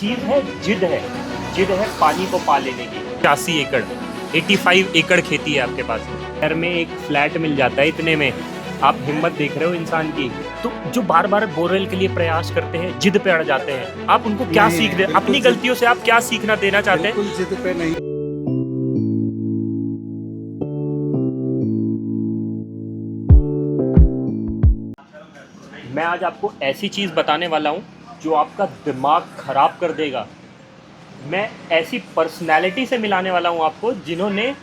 चीज है, जिद है पानी को पा लेने की। 85 एकड़ 85 एकड़ खेती है आपके पास। शहर में एक फ्लैट मिल जाता है इतने में। आप हिम्मत देख रहे हो इंसान की। तो जो बार बार बोरवेल के लिए प्रयास करते हैं, जिद पे अड़ जाते हैं, आप उनको क्या सीख रहे हैं? अपनी गलतियों से आप क्या सीखना देना चाहते हैं? बिल्कुल जिद पे नहीं। मैं आज आपको ऐसी चीज़ बताने वाला हूँ जो आपका दिमाग खराब कर देगा। मैं ऐसी पर्सनैलिटी से मिलाने वाला हूँ आपको जिन्होंने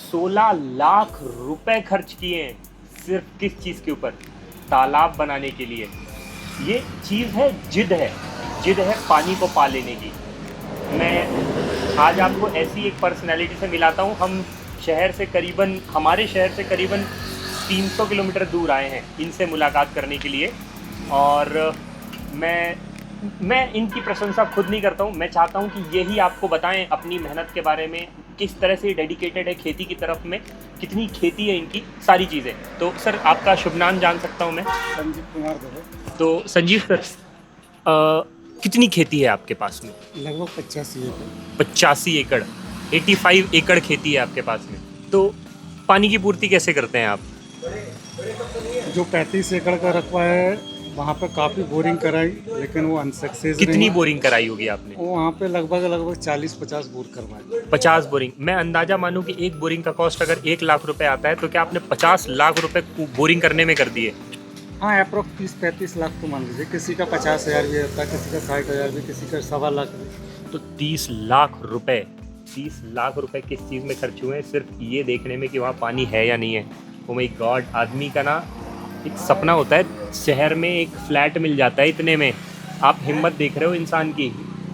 16 लाख रुपए खर्च किए हैं सिर्फ किस चीज़ के ऊपर? तालाब बनाने के लिए। ये चीज़ है, जिद है पानी को पा लेने की। मैं आज आपको ऐसी एक पर्सनैलिटी से मिलाता हूँ। हमारे शहर से करीबन 300 किलोमीटर दूर आए हैं इनसे मुलाकात करने के लिए। और मैं इनकी प्रशंसा खुद नहीं करता हूँ। मैं चाहता हूँ कि यही आपको बताएं अपनी मेहनत के बारे में, किस तरह से डेडिकेटेड है खेती की तरफ में, कितनी खेती है इनकी, सारी चीज़ें। तो सर, आपका शुभ नाम जान सकता हूँ मैं? संजीव कुमार दवे। तो संजीव सर, कितनी खेती है आपके पास में? लगभग 85 एकड़। 85 एकड़ 85 एकड़ खेती है आपके पास में। तो पानी की पूर्ति कैसे करते हैं आप? जो 35 एकड़ का रकबा है वहाँ पे काफ़ी बोरिंग कराई, लेकिन वो अनसक्सेस कितनी रही। बोरिंग कराई होगी आपने? वो वहाँ पे लगभग 40-50 बोर करवाए। 50 बोरिंग। मैं अंदाजा मानूं कि एक बोरिंग का कॉस्ट अगर 1 लाख रुपए आता है, तो क्या आपने 50 लाख रुपए बोरिंग करने में कर दिए? हाँ, अप्रोक्स 30-35 लाख तो मान लीजिए। किसी का 50,000 भी होता है, किसी का 60,000 भी, किसी का 1.25 लाख भी। तो 30 लाख रुपए किस चीज़ में खर्च हुए हैं? सिर्फ ये देखने में कि वहाँ पानी है या नहीं है। ओ माय गॉड, आदमी का ना एक सपना होता है, शहर में एक फ्लैट मिल जाता है इतने में। आप हिम्मत देख रहे हो इंसान की,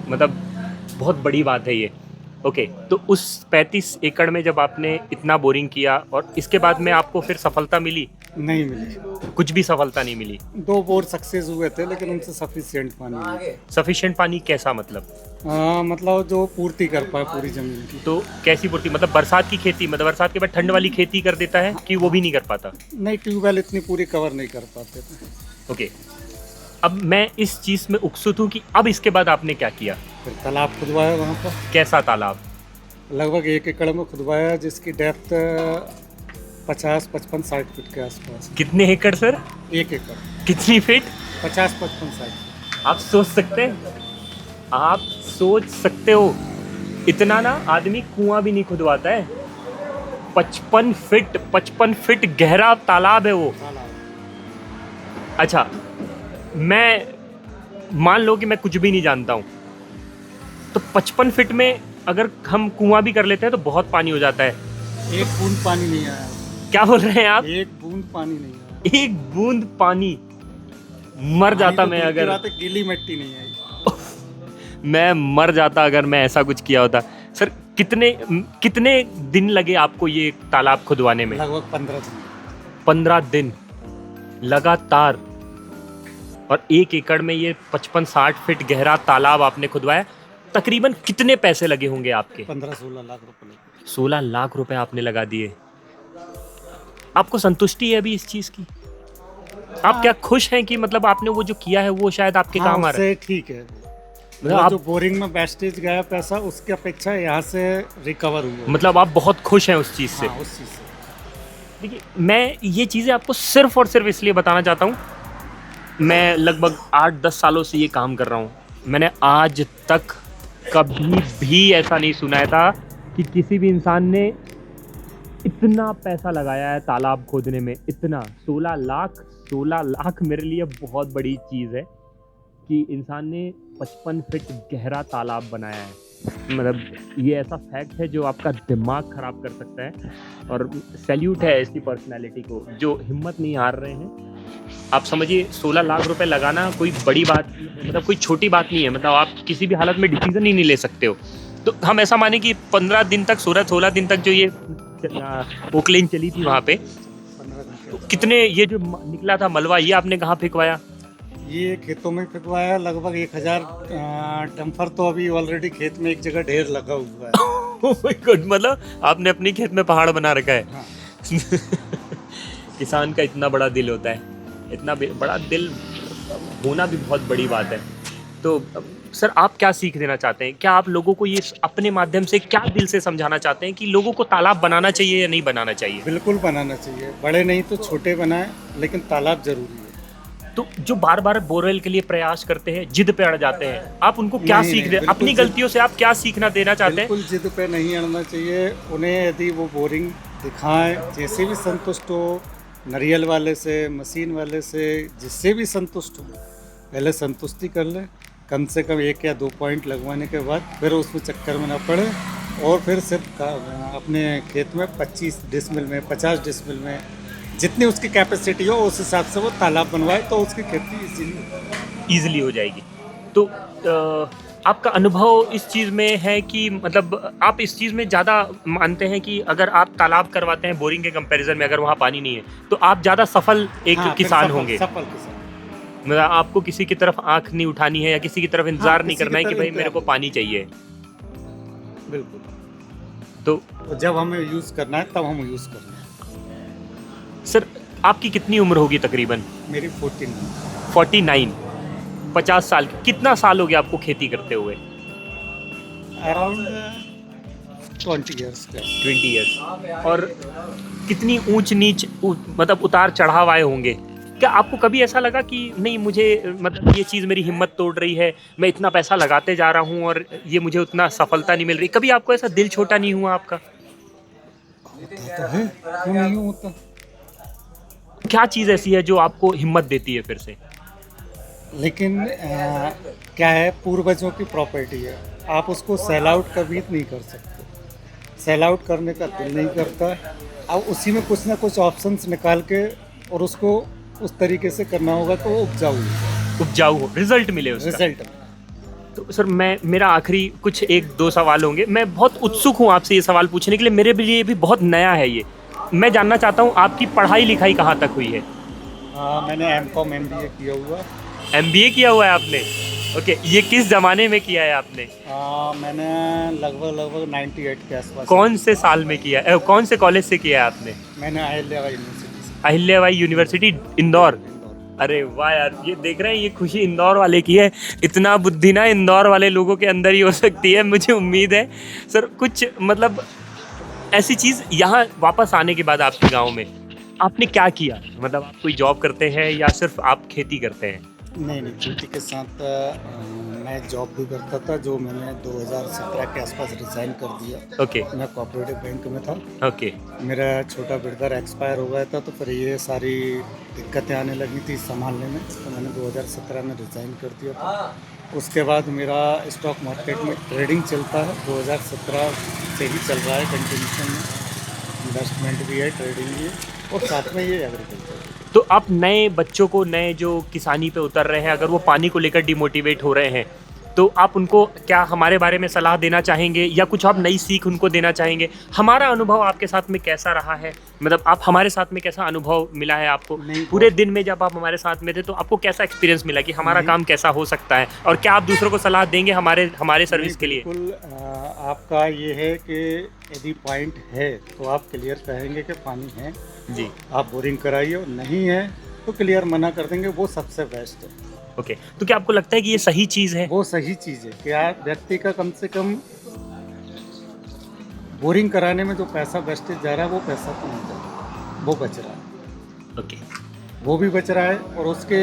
मतलब बहुत बड़ी बात है ये। ओके, तो उस 35 एकड़ में जब आपने इतना बोरिंग किया और इसके बाद में आपको फिर सफलता मिली? नहीं मिली। कुछ भी सफलता नहीं मिली। 2 बोर सक्सेस हुए थे, लेकिन उनसे सफिशिएंट पानी नहीं। सफिशिएंट पानी कैसा मतलब? मतलब जो पूर्ति कर पाए पूरी ज़मीन की। तो कैसी पूर्ति? मतलब बरसात की खेती, मतलब बरसात के बाद ठंड वाली खेती कर देता है कि वो भी नहीं कर पाता? नहीं, ट्यूबवेल इतनी पूरी कवर नहीं कर पाते थे। ओके, अब मैं इस चीज़ में उत्सुक हूँ कि अब इसके बाद आपने क्या किया? फिर तालाब खुदवाया वहाँ पर। कैसा तालाब? लगभग 1 एकड़ में खुदवाया, जिसकी डेप्थ 50-55-60 फीट के आसपास। कितने एकड़ सर? 1 एकड़ कितनी फीट? 50-55-60। आप सोच सकते हैं, आप सोच सकते हो, इतना ना आदमी कुआं भी नहीं खुदवाता है। 55 फीट गहरा तालाब है वो। अच्छा, मैं मान लो कि मैं कुछ भी नहीं जानता हूँ, तो 55 फीट में अगर हम कुआं भी कर लेते हैं तो बहुत पानी हो जाता है। एक बूंद पानी नहीं आया। क्या बोल रहे हैं आप? एक बूंद पानी नहीं आया। एक बूंद पानी? मर जाता मैं अगर। गीली मिट्टी नहीं आई। मैं मर जाता अगर मैं ऐसा कुछ किया होता। सर, कितने दिन लगे आपको ये तालाब खुदवाने में? लगभग 15 दिन। 15 दिन लगातार। और 1 एकड़ में ये 55-60 फीट गहरा तालाब आपने खुदवाया। तकरीबन कितने पैसे लगे होंगे आपके? 15-16 लाख रुपए लगे। 16 लाख रुपए आपने लगा दिए। आपको संतुष्टि है अभी इस चीज़ की? आप क्या खुश हैं कि मतलब आपने वो जो किया है वो शायद आपके काम आ रहा है? ठीक है। मतलब आप, जो बोरिंग में वेस्टेज गया पैसा, उसकी अपेक्षा यहाँ से रिकवर हुआ। मतलब आप बहुत खुश हैं उस चीज़ से? हाँ, उस चीज़ से। देखिए, मैं ये चीज़ें आपको सिर्फ और सिर्फ इसलिए बताना चाहता हूँ, मैं लगभग 8-10 सालों से ये काम कर रहा हूँ। मैंने आज तक कभी भी ऐसा नहीं सुना था कि किसी भी इंसान ने इतना पैसा लगाया है तालाब खोदने में। इतना 16 लाख मेरे लिए बहुत बड़ी चीज़ है कि इंसान ने 55 फीट गहरा तालाब बनाया है। मतलब ये ऐसा फैक्ट है जो आपका दिमाग खराब कर सकता है। और सैल्यूट है ऐसी पर्सनैलिटी को जो हिम्मत नहीं हार रहे हैं। आप समझिए, 16 लाख रुपए लगाना कोई बड़ी बात, मतलब कोई छोटी बात नहीं है। मतलब आप किसी भी हालत में डिसीजन ही नहीं ले सकते हो। तो हम ऐसा माने कि 15 दिन तक, 16 दिन तक जो ये ओकलेन चली थी वहाँ पे, 15 दिन तो कितने ये जो निकला था मलबा, ये आपने कहाँ फेंकवाया? ये खेतों में फेंकवाया। लगभग 1000 डंपर तो अभी ऑलरेडी खेत में एक जगह ढेर लगा हुआ है। Oh my God, मतलब आपने अपने खेत में पहाड़ बना रखा है। हाँ। किसान का इतना बड़ा दिल होता है, इतना बड़ा दिल होना भी बहुत बड़ी बात है। तो सर आप क्या सीख देना चाहते हैं? क्या आप लोगों को ये अपने माध्यम से क्या दिल से समझाना चाहते हैं कि लोगों को तालाब बनाना चाहिए या नहीं बनाना चाहिए? बिल्कुल बनाना चाहिए, बड़े नहीं तो छोटे बनाएं, लेकिन तालाब जरूरी है। तो जो बार-बार बोरवेल के लिए प्रयास करते हैं, जिद पे अड़ जाते हैं, आप उनको क्या नहीं, सीख नहीं, दे बिल्कुल अपनी गलतियों से आप क्या सीखना देना चाहते हैं? बिल्कुल जिद पे नहीं अड़ना चाहिए। उन्हें यदि वो बोरिंग दिखाएं, जैसे भी संतुष्ट हो, नारियल वाले से, मशीन वाले से, जिससे भी संतुष्ट हो, पहले संतुष्टि कर ले। कम से कम 1 या 2 पॉइंट लगवाने के बाद फिर उसमें चक्कर में ना पड़े, और फिर सिर्फ अपने खेत में 25 डिसमिल में, 50 डिसमिल में, जितनी उसकी कैपेसिटी हो उस हिसाब से वो तालाब बनवाए, तो उसकी खेती इजीली ईज़िली हो जाएगी। तो आपका अनुभव इस चीज़ में है कि मतलब आप इस चीज़ में ज़्यादा मानते हैं कि अगर आप तालाब करवाते हैं बोरिंग के कंपैरिजन में, अगर वहाँ पानी नहीं है, तो आप ज़्यादा सफल एक हाँ, फिर किसान सफल- होंगे? सफल किसान। मतलब आपको किसी की तरफ आँख नहीं उठानी है या किसी की तरफ इंतज़ार नहीं किसी की करना है कि तरफ भाई मेरे को इंतज़ार पानी चाहिए। बिल्कुल। तो तो जब हमें यूज़ करना है तब हम यूज़ करना है। सर आपकी कितनी उम्र होगी तकरीबन? मेरी 14 49, 50 साल। कितना साल हो गया आपको खेती करते हुए? अराउंड 20 ईयर्स का। 20 ईयर्स। और कितनी ऊंच नीच मतलब उतार चढ़ाव आए होंगे? क्या आपको कभी ऐसा लगा कि नहीं मुझे मतलब ये चीज़ मेरी हिम्मत तोड़ रही है, मैं इतना पैसा लगाते जा रहा हूँ और ये मुझे उतना सफलता नहीं मिल रही? कभी आपको ऐसा दिल छोटा नहीं हुआ आपका? होता तो है, क्यों नहीं होता। क्या चीज़ ऐसी है जो आपको हिम्मत देती है फिर से? लेकिन क्या है, पूर्वजों की प्रॉपर्टी है, आप उसको सेल आउट कभी नहीं कर सकते। सेल आउट करने का दिल नहीं करता। अब उसी में कुछ ना कुछ ऑप्शंस निकाल के और उसको उस तरीके से करना होगा तो उपजाऊ उपजाऊ हो, रिजल्ट मिले उसका। रिजल्ट। तो सर मेरा आखिरी कुछ 1-2 सवाल होंगे। मैं बहुत उत्सुक हूँ आपसे ये सवाल पूछने के लिए, मेरे लिए भी बहुत नया है ये। मैं जानना चाहता हूँ आपकी पढ़ाई लिखाई कहाँ तक हुई है? मैंने MCOM MBA किया हुआ। MBA किया हुआ है आपने? ओके, ये किस ज़माने में किया है आपने? मैंने लगभग 98 के आसपास। कौन से साल में किया है? कौन से कॉलेज से किया है आपने? मैंने अहिल्याबाई यूनिवर्सिटी से। अहिल्याबाई यूनिवर्सिटी इंदौर। अरे वाह यार, ये देख रहे हैं, ये खुशी इंदौर वाले की है। इतना बुद्धि ना इंदौर वाले लोगों के अंदर ही हो सकती है, मुझे उम्मीद है। सर कुछ मतलब ऐसी चीज़ यहाँ वापस आने के बाद आपके गांव में आपने क्या किया? मतलब आप कोई जॉब करते हैं या सिर्फ आप खेती करते हैं? नहीं, खेती के साथ मैं जॉब भी करता था, जो मैंने 2017 के आसपास रिज़ाइन कर दिया। ओके मैं कोऑपरेटिव बैंक में था। ओके मेरा छोटा ब्रदर एक्सपायर हो गया था, तो फिर ये सारी दिक्कतें आने लगी थी संभालने में, तो मैंने 2017 में रिज़ाइन कर दिया था। उसके बाद मेरा स्टॉक मार्केट में ट्रेडिंग चलता है, 2017 से ही चल रहा है कंटिन्यूशन में। इन्वेस्टमेंट भी है, ट्रेडिंग भी है, और साथ में ये एग्रीकल्चर। तो आप नए बच्चों को, नए जो किसानी पे उतर रहे हैं, अगर वो पानी को लेकर डिमोटिवेट हो रहे हैं, तो आप उनको क्या हमारे बारे में सलाह देना चाहेंगे या कुछ आप नई सीख उनको देना चाहेंगे? हमारा अनुभव आपके साथ में कैसा रहा है? मतलब आप हमारे साथ में कैसा अनुभव मिला है आपको? नहीं, पूरे दिन में जब आप हमारे साथ में थे तो आपको कैसा एक्सपीरियंस मिला कि हमारा नहीं। काम कैसा हो सकता है? और क्या आप दूसरों को सलाह देंगे हमारे सर्विस के लिए? बिल्कुल। आपका ये है कि यदि पॉइंट है तो आप क्लियर कहेंगे कि पानी है, जी आप बोरिंग कराइए, और नहीं है तो क्लियर मना कर देंगे, वो सबसे बेस्ट है। ओके। तो क्या आपको लगता है कि ये सही चीज़ है? वो सही चीज़ है कि आप व्यक्ति का कम से कम बोरिंग कराने में जो पैसा वेस्टेज जा रहा है, वो पैसा तो नहीं जा रहा, वो बच रहा है। ओके वो भी बच रहा है, और उसके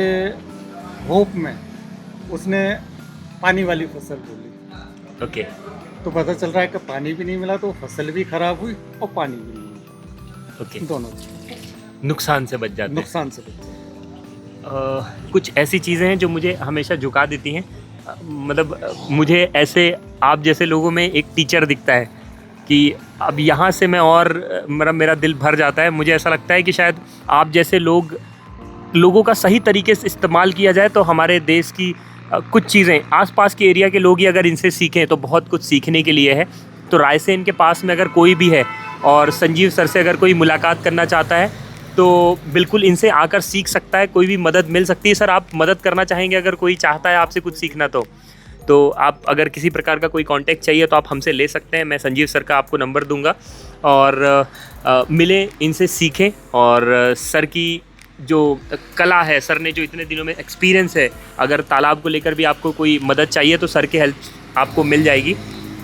होप में उसने पानी वाली फसल बोली, ओके तो पता चल रहा है कि पानी भी नहीं मिला, तो फसल भी खराब हुई और पानी भी नहीं मिला। ओके, दोनों नुकसान से बच जाते हैं। नुकसान से बचे। कुछ ऐसी चीज़ें हैं जो मुझे हमेशा झुका देती हैं। मुझे ऐसे आप जैसे लोगों में एक टीचर दिखता है कि अब यहाँ से मैं और मेरा दिल भर जाता है। मुझे ऐसा लगता है कि शायद आप जैसे लोगों का सही तरीके से इस्तेमाल किया जाए तो हमारे देश की कुछ चीज़ें आसपास के एरिया के लोग ही अगर इनसे सीखें तो बहुत कुछ सीखने के लिए है। तो रायसेन के पास में अगर कोई भी है और संजीव सर से अगर कोई मुलाकात करना चाहता है तो बिल्कुल इनसे आकर सीख सकता है, कोई भी मदद मिल सकती है। सर आप मदद करना चाहेंगे अगर कोई चाहता है आपसे कुछ सीखना तो आप अगर किसी प्रकार का कोई कांटेक्ट चाहिए तो आप हमसे ले सकते हैं। मैं संजीव सर का आपको नंबर दूंगा और मिलें, इनसे सीखें और सर की जो कला है, सर ने जो इतने दिनों में एक्सपीरियंस है, अगर तालाब को लेकर भी आपको कोई मदद चाहिए तो सर की हेल्प आपको मिल जाएगी।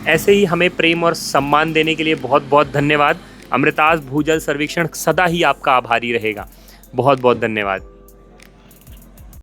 ऐसे ही हमें प्रेम और सम्मान देने के लिए बहुत बहुत धन्यवाद। अमृतास भूजल सर्वेक्षण सदा ही आपका आभारी रहेगा। बहुत बहुत धन्यवाद।